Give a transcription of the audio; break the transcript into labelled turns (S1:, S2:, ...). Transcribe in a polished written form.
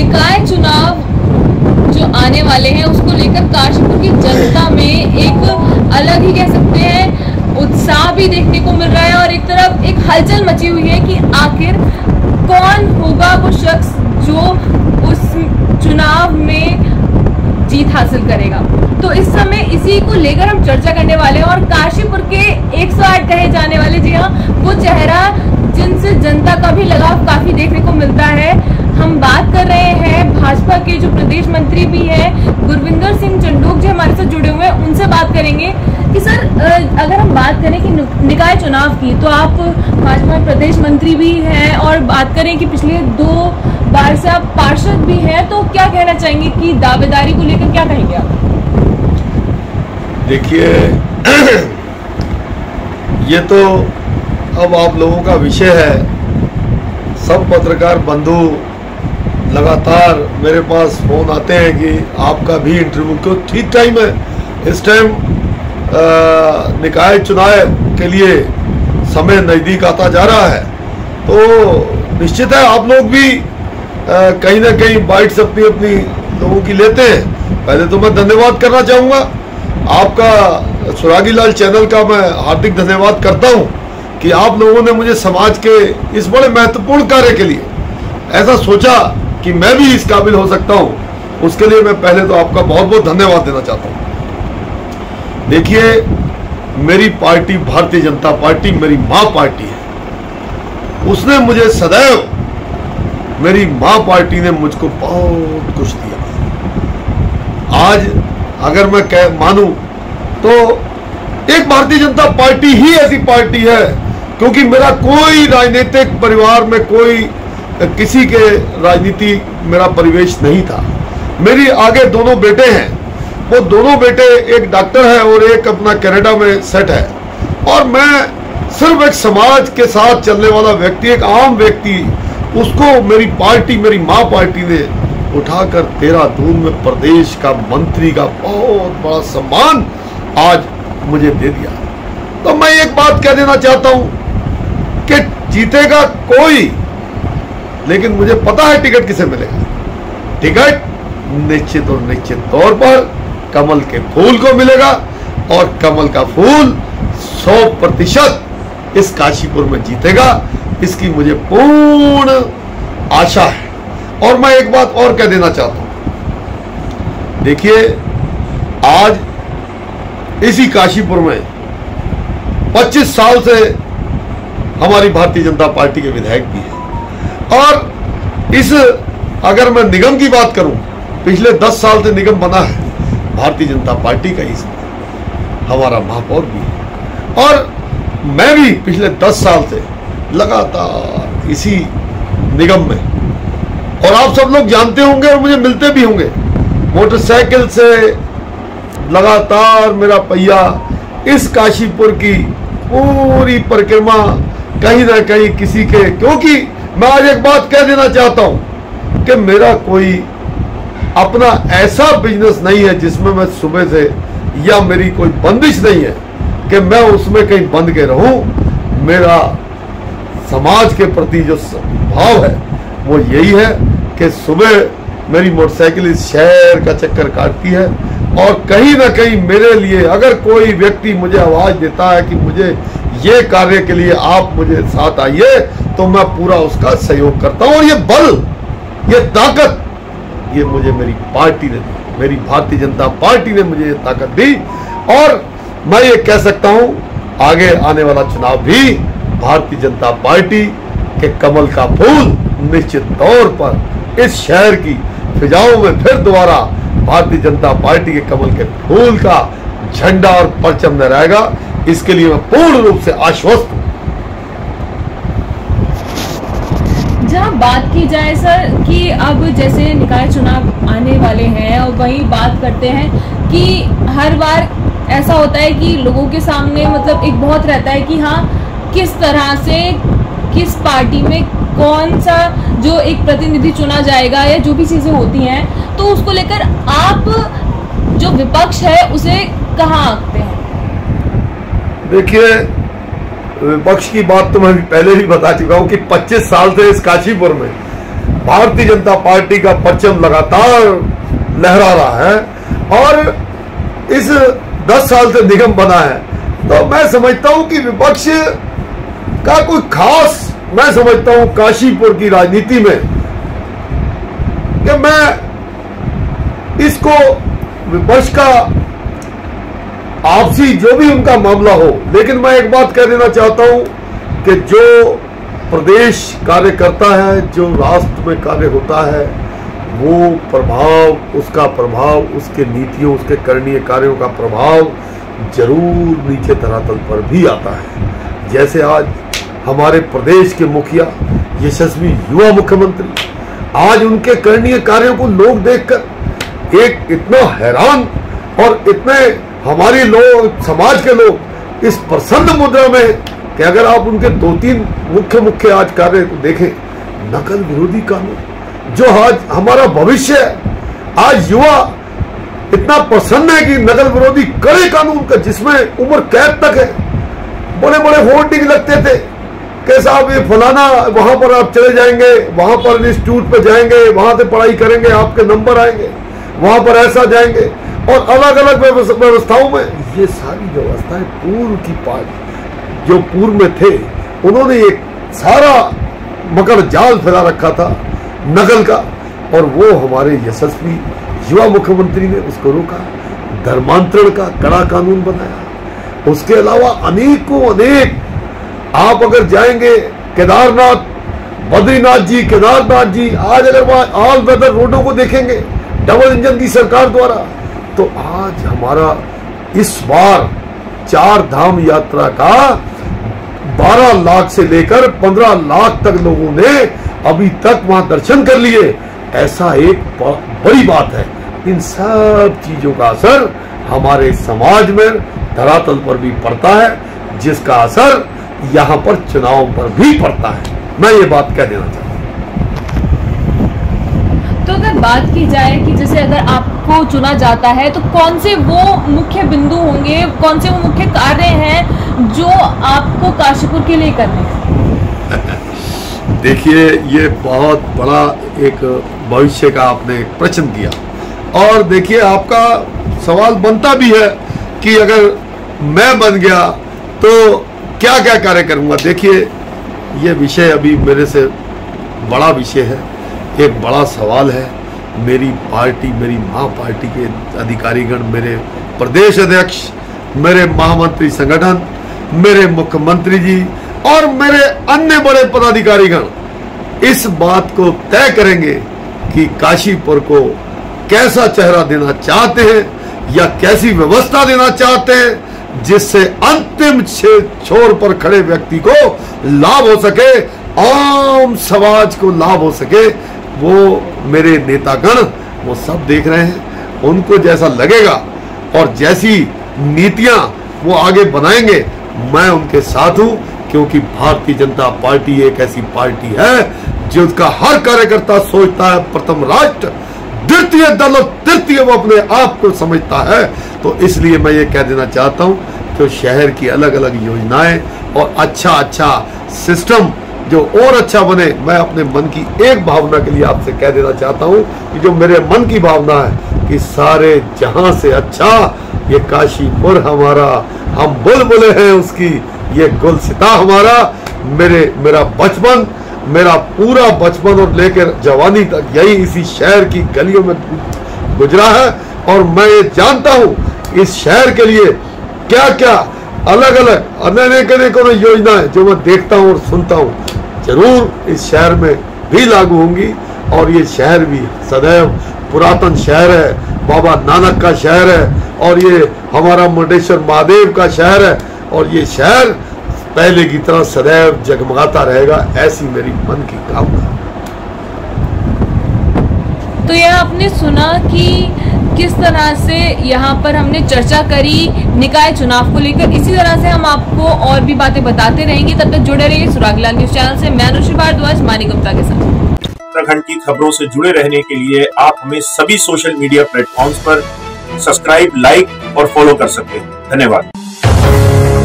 S1: निकाय चुनाव जो आने वाले हैं उसको लेकर काशीपुर की जनता में एक अलग ही कह सकते हैं उत्साह भी देखने को मिल रहा है और एक तरफ एक हलचल मची हुई है कि आखिर कौन होगा वो शख्स जो उस चुनाव में जीत हासिल करेगा। तो इस समय इसी को लेकर हम चर्चा करने वाले हैं और काशीपुर के 108 कहे जाने वाले, जी हाँ, वो चेहरा जिनसे जनता का भी लगाव काफी देखने को मिलता है। हम बात कर रहे हैं भाजपा के जो प्रदेश मंत्री भी हैं गुरविंदर सिंह चंडोक जी हमारे साथ जुड़े हुए हैं, उनसे बात करेंगे कि सर अगर हम बात करें कि निकाय चुनाव की, तो आप भाजपा प्रदेश मंत्री भी हैं और बात करें कि पिछले 2 बार से आप पार्षद भी हैं, तो क्या कहना चाहेंगे कि दावेदारी को लेकर क्या कहेंगे आप?
S2: देखिए ये तो अब आप लोगों का विषय है। सब पत्रकार बंधु लगातार मेरे पास फोन आते हैं कि आपका भी इंटरव्यू, क्यों ठीक टाइम है, इस टाइम निकाय चुनाव के लिए समय नजदीक आता जा रहा है, तो निश्चित है आप लोग भी कहीं ना कहीं बाइट्स अपनी अपनी लोगों की लेते हैं। पहले तो मैं धन्यवाद करना चाहूँगा आपका सुरागी लाल चैनल का, मैं हार्दिक धन्यवाद करता हूँ कि आप लोगों ने मुझे समाज के इस बड़े महत्वपूर्ण कार्य के लिए ऐसा सोचा कि मैं भी इस काबिल हो सकता हूँ। उसके लिए मैं पहले तो आपका बहुत बहुत धन्यवाद देना चाहता हूँ। देखिए मेरी पार्टी भारतीय जनता पार्टी मेरी माँ पार्टी है। उसने मुझे सदैव, मेरी माँ पार्टी ने मुझको बहुत कुछ दिया। आज अगर मैं मानूं तो एक भारतीय जनता पार्टी ही ऐसी पार्टी है, क्योंकि मेरा कोई राजनीतिक परिवार में कोई किसी के राजनीति मेरा परिवेश नहीं था। मेरी आगे दोनों बेटे हैं, वो दोनों बेटे एक डॉक्टर है और एक अपना कनाडा में सेट है, और मैं सिर्फ एक समाज के साथ चलने वाला व्यक्ति, एक आम व्यक्ति, उसको मेरी पार्टी, मेरी माँ पार्टी ने उठाकर देहरादून में प्रदेश का मंत्री का बहुत बड़ा सम्मान आज मुझे दे दिया। तो मैं एक बात कह देना चाहता हूं कि जीतेगा कोई, लेकिन मुझे पता है टिकट किसे मिलेगा। टिकट निश्चित और निश्चित तौर पर कमल के फूल को मिलेगा, और कमल का फूल 100% इस काशीपुर में जीतेगा, इसकी मुझे पूर्ण आशा है। और मैं एक बात और कह देना चाहता हूं, देखिए आज इसी काशीपुर में 25 साल से हमारी भारतीय जनता पार्टी के विधायक भी हैं, और इस अगर मैं निगम की बात करूं, पिछले 10 साल से निगम बना है भारतीय जनता पार्टी का, ही हमारा महापौर भी है, और मैं भी पिछले 10 साल से लगातार इसी निगम में, और आप सब लोग जानते होंगे और मुझे मिलते भी होंगे, मोटरसाइकिल से लगातार मेरा पहिया इस काशीपुर की पूरी परिक्रमा कहीं ना कहीं किसी के, क्योंकि मैं आज एक बात कह देना चाहता हूं कि मेरा कोई अपना ऐसा बिजनेस नहीं है जिसमें मैं सुबह से, या मेरी कोई बंदिश नहीं है कि मैं उसमें कहीं बंद के रहूं। मेरा समाज के प्रति जो भाव है वो यही है कि सुबह मेरी मोटरसाइकिल इस शहर का चक्कर काटती है, और कहीं ना कहीं मेरे लिए अगर कोई व्यक्ति मुझे आवाज देता है कि मुझे ये कार्य के लिए आप मुझे साथ आइए, तो मैं पूरा उसका सहयोग करता हूं। और ये बल, ये ताकत, ये मुझे मेरी पार्टी ने दी, मेरी भारतीय जनता पार्टी ने मुझे ये ताकत दी, और मैं ये कह सकता हूं आगे आने वाला चुनाव भी भारतीय जनता पार्टी के कमल का फूल निश्चित तौर पर इस शहर की फिजाओं में फिर दोबारा भारतीय जनता पार्टी के कमल के फूल का झंडा और परचम लहराएगा। इसके लिए मैं पूर्ण रूप से आश्वस्त हूं।
S1: जहाँ बात की जाए सर कि अब जैसे निकाय चुनाव आने वाले हैं, और वही बात करते हैं कि हर बार ऐसा होता है कि लोगों के सामने मतलब एक बहुत रहता है कि हाँ किस तरह से किस पार्टी में कौन सा जो एक प्रतिनिधि चुना जाएगा, या जो भी चीजें होती हैं, तो उसको लेकर आप जो विपक्ष है उसे कहाँ आंकते हैं?
S2: देखिए विपक्ष की बात तो मैं पहले भी बता चुका हूं कि 25 साल से इस काशीपुर में भारतीय जनता पार्टी का परचम लगातार लहरा रहा है और इस 10 साल से निगम बना है, तो मैं समझता हूं कि विपक्ष का कोई खास, मैं समझता हूं काशीपुर की राजनीति में, कि मैं इसको विपक्ष का आपसी जो भी उनका मामला हो, लेकिन मैं एक बात कह देना चाहता हूं कि जो प्रदेश कार्य करता है, जो राष्ट्र में कार्य होता है, वो प्रभाव, उसका प्रभाव, उसके नीतियों, उसके करणीय कार्यों का प्रभाव जरूर नीचे धरातल पर भी आता है। जैसे आज हमारे प्रदेश के मुखिया, यशस्वी युवा मुख्यमंत्री, आज उनके करणीय कार्यों को लोग देखकर एक इतना हैरान और इतने हमारे लोग, समाज के लोग इस प्रसन्न मुद्रा में कि अगर आप उनके 2-3 मुख्य आज कार्य को देखें, नकल विरोधी कानून जो आज हमारा भविष्य है, आज युवा इतना प्रसन्न है कि नकल विरोधी कड़े कानून का, जिसमें उम्र कैद तक है, बड़े बड़े होर्डिंग लगते थे कि साहब ये फलाना, वहां पर आप चले जाएंगे, वहां पर इंस्टीट्यूट पे जाएंगे, वहां से पढ़ाई करेंगे, आपके नंबर आएंगे, वहां पर ऐसा जाएंगे, और अलग अलग व्यवस्थाओं में ये सारी व्यवस्थाएं पूर्व की पार्टी जो पूर्व में थे, उन्होंने एक सारा मकर जाल फैला रखा था नकल का, और वो हमारे यशस्वी युवा मुख्यमंत्री ने उसको रोका, धर्मांतरण का कड़ा कानून बनाया। उसके अलावा अनेकों अनेक, आप अगर जाएंगे केदारनाथ, बद्रीनाथ जी, केदारनाथ जी, आज अगर वहां ऑल वेदर रोडों को देखेंगे डबल इंजन की सरकार द्वारा, तो आज हमारा इस बार 4 धाम यात्रा का 12 लाख से लेकर 15 लाख तक लोगों ने अभी तक वहां दर्शन कर लिए। ऐसा एक बड़ी बात है। इन सब चीजों का असर हमारे समाज में धरातल पर भी पड़ता है, जिसका असर यहां पर चुनाव पर भी पड़ता है। मैं ये बात कह देना चाहता हूं।
S1: तो अगर बात की जाए कि जैसे अगर आपको चुना जाता है, तो कौन से वो मुख्य बिंदु होंगे, कौन से वो मुख्य कार्य हैं जो आपको काशीपुर के लिए करने हैं?
S2: देखिए, ये बहुत बड़ा एक भविष्य का आपने प्रश्न किया, और देखिए आपका सवाल बनता भी है कि अगर मैं बन गया तो क्या क्या कार्य करूंगा। देखिए, ये विषय अभी मेरे से बड़ा विषय है, एक बड़ा सवाल है। मेरी पार्टी, मेरी महापार्टी के अधिकारीगण, मेरे प्रदेश अध्यक्ष, मेरे महामंत्री संगठन, मेरे मुख्यमंत्री जी और मेरे अन्य बड़े पदाधिकारीगण इस बात को तय करेंगे कि काशीपुर को कैसा चेहरा देना चाहते हैं या कैसी व्यवस्था देना चाहते हैं, जिससे अंतिम छोर पर खड़े व्यक्ति को लाभ हो सके, आम समाज को लाभ हो सके। वो मेरे नेतागण वो सब देख रहे हैं, उनको जैसा लगेगा और जैसी नीतियां वो आगे बनाएंगे, मैं उनके साथ हूं, क्योंकि भारतीय जनता पार्टी एक ऐसी पार्टी है जिसका हर कार्यकर्ता सोचता है प्रथम राष्ट्र, द्वितीय दल और तृतीय वो अपने आप को समझता है। तो इसलिए मैं ये कह देना चाहता हूं कि शहर की अलग अलग योजनाएं और अच्छा सिस्टम जो और अच्छा बने। मैं अपने मन की एक भावना के लिए आपसे कह देना चाहता हूं कि जो मेरे मन की भावना है कि सारे जहां से अच्छा ये काशीपुर हमारा, हम बुलबुले हैं उसकी, ये गुलसिता हमारा। मेरा बचपन, मेरा पूरा बचपन और लेकर जवानी तक यही इसी शहर की गलियों में गुजरा है, और मैं ये जानता हूं इस शहर के लिए क्या क्या अलग अलग अनेक योजनाएं जो मैं देखता हूं और सुनता हूं, जरूर इस शहर में भी लागू होंगी। और ये शहर भी सदैव पुरातन शहर है, बाबा नानक का शहर है, और ये हमारा मुंडेश्वर महादेव का शहर है, और ये शहर पहले की तरह सदैव जगमगाता रहेगा, ऐसी मेरी मन की कामना।
S1: तो यह आपने सुना कि किस तरह से यहाँ पर हमने चर्चा करी निकाय चुनाव को लेकर। इसी तरह से हम आपको और भी बातें बताते रहेंगे। तब तक जुड़े रहिए सुरागलाल न्यूज चैनल से। मैं अनुश्री भारद्वाज, मानी गुप्ता के साथ।
S3: उत्तराखंड की खबरों से जुड़े रहने के लिए आप हमें सभी सोशल मीडिया प्लेटफॉर्म्स पर सब्सक्राइब, लाइक और फॉलो कर सकते हैं। धन्यवाद।